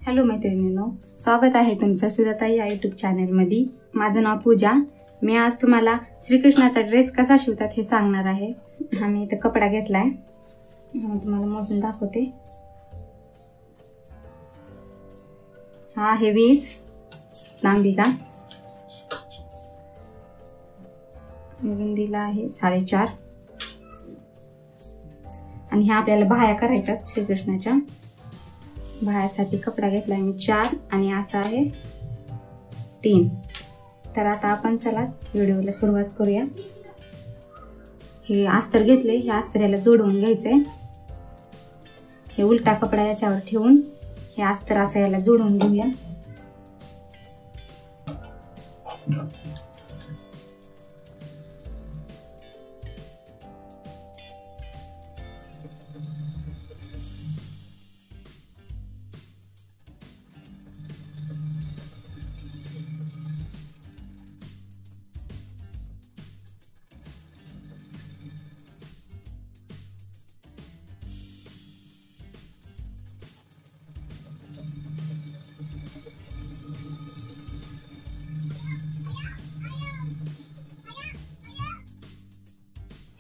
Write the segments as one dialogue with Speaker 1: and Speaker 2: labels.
Speaker 1: Hello मैत्रिणींनो, स्वागत आहे तुमचं सुधाताई या यूट्यूब चॅनलमध्ये। माझं नाव पूजा। मी आज तुम्हाला श्रीकृष्णाचा ड्रेस कसा शिवतात हे सांगणार आहे। आम्ही इथं कपडा घेतलाय, तुम्हाला मोजून दाखवते। हा आहे 20 लांबीला, रुंदीला आहे 4.5 आणि ह्या आपल्याला बाह्या करायच्या श्रीकृष्णाच्या। बाह्यासाठी कपडा घेतलाय मी 4 आणि असा आहे 3। तर आता आपण चला व्हिडिओला सुरुवात करूया। हे अस्तर घेतले, हे अस्तर याला जोडवून घ्यायचंय। हे उलटा कपडा याच्यावर ठेवून हे अस्तर असं याला जोडवून घेऊया।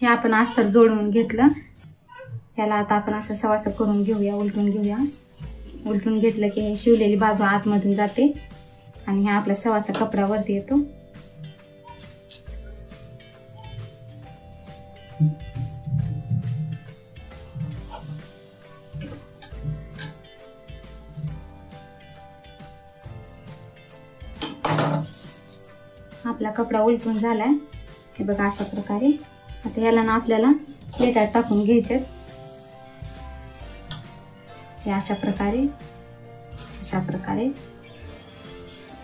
Speaker 1: हे आपण अस्तर जोडून घेतलं, याला आता आपण असं सवासं करून घेऊया, उलटून घेऊया। उलटून घेतलं की हे शिवलेली बाजू आतमधून जाते आणि हा आपला सवासा कपडा वरती येतो। आपला कपडा उलटून झालाय, हे बघा अशा प्रकारे। आता याला ना आपल्याला प्लेटात टाकून घ्यायचे। हे अशा प्रकारे अशा प्रकारे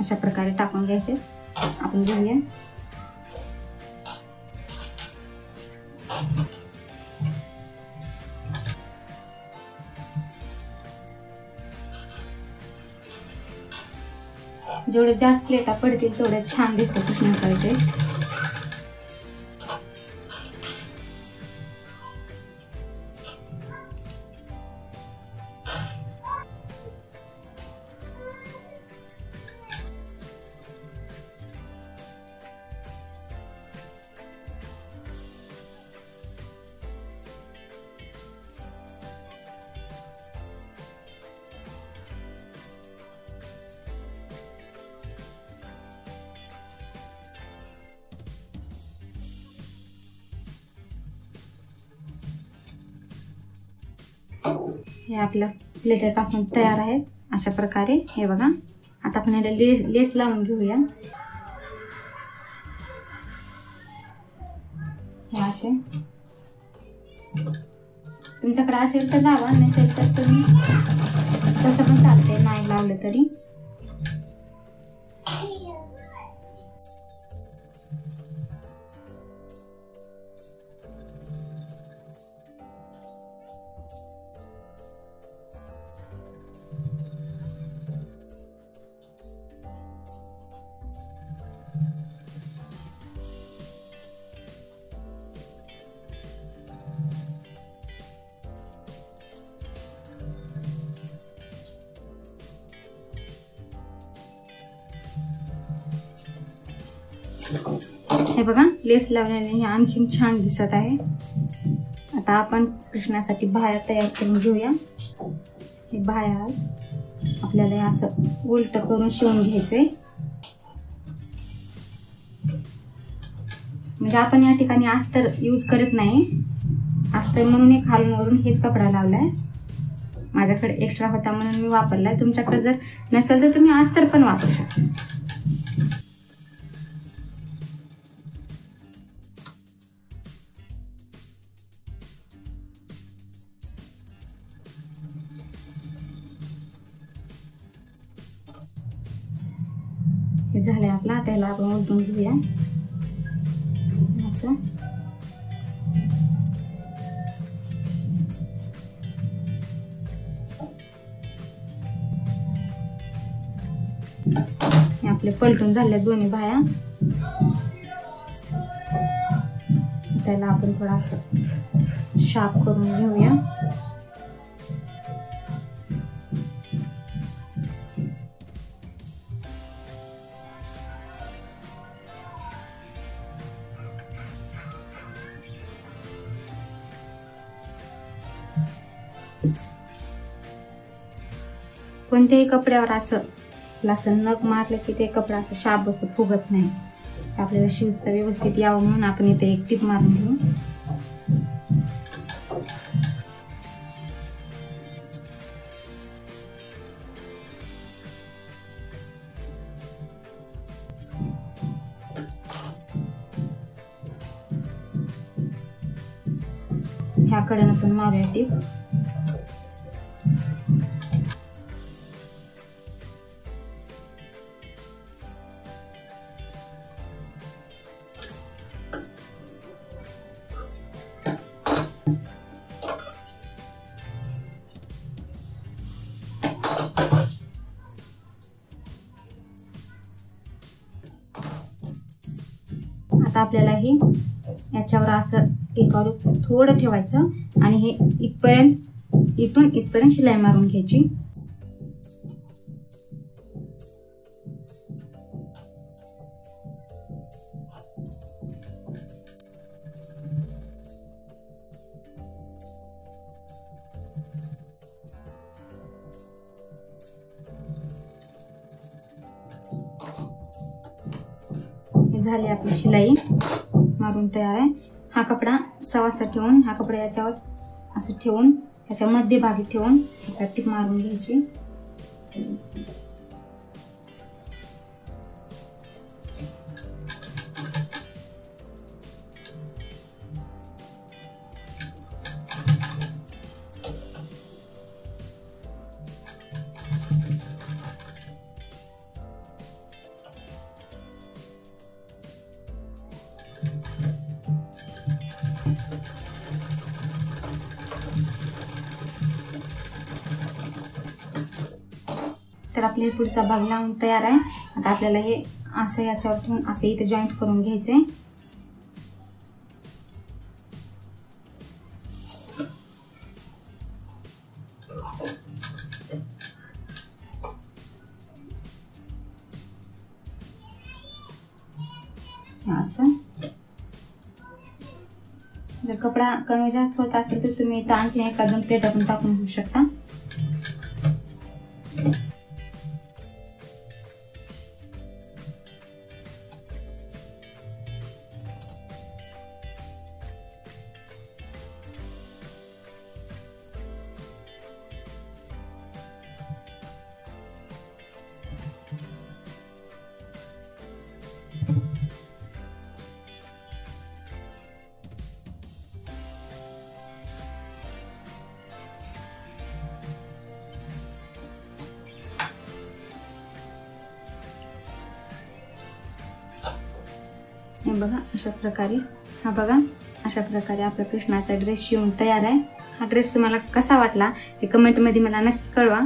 Speaker 1: अशा प्रकारे टाकून घ्यायचे। आपण घेऊया। जेवढे जास्त प्लेटा पडतील तेवढे छान दिसते कृष्णाचा ड्रेस। हे आपलं प्लेट टाकून तयार आहे अशा प्रकारे। हे बघा, आता आपण याला लेस लावून घेऊया। हे असे तुमच्याकडे असेल तर लावा, नसेल तर तुम्ही तसं पण चालते, नाही लावलं तरी। हे बघा, लेस लावल्याने हे आणखीन छान दिसत आहे। आता आपण कृष्णासाठी बाह्या तयार करून घेऊया। हे बाह्या आपल्याला असं उलट करून शिवून घ्यायचे। म्हणजे आपण या ठिकाणी अस्तर यूज करत नाही, अस्तर म्हणून हे खालून वरून हेच कपडा लावलाय। माझ्याकडे एक्स्ट्रा होता म्हणून मी वापरलाय। तुमच्याकडे जर नसेल तर तुम्ही अस्तर पण वापरू शकता। हे झालंय आपला, आता याला आपण उलटून घेऊया असं। हे आपले पलटून झाले दोन्ही बाह्या। त्याला आपण थोडासा शार्प करून घेऊया। कोणत्याही कपड्यावर असं नख मारलं की ते कपडा असं शाप बसतो, फुगत नाही. आपल्याला शिवता व्यवस्थित यावं म्हणून आपण इथे एक टीप मारून घेऊ. ह्या कडेनं पण मारूया टीप. आता आपल्याला हे याच्यावर असं एकावर थोडं ठेवायचं आणि हे इथून इथपर्यंत शिलाई मारून घ्यायची. झाली आपली शिलाई मारून तयार आहे. हा कपडा सवासा ठेवून, हा कपडा याच्यावर असं ठेवून, याच्या मध्यभागी ठेवून असा टीप मारून घ्यायची. तर आपले पुढचा भाग लावून तयार आहे. आता आपल्याला हे असं याच्यावर ठेवून असं इथे जॉईंट करून घ्यायचंय. असं जर कपडा कमी जास्त होत असेल तर तुम्ही इथं आणखी एका दोन प्लेट पण टाकून घेऊ शकता. हे बघा अशा प्रकारे, हा बघा अशा प्रकारे आपला कृष्णाचा ड्रेस शिवून तयार आहे. हा ड्रेस तुम्हाला कसा वाटला हे कमेंट मध्ये मला नक्की कळवा.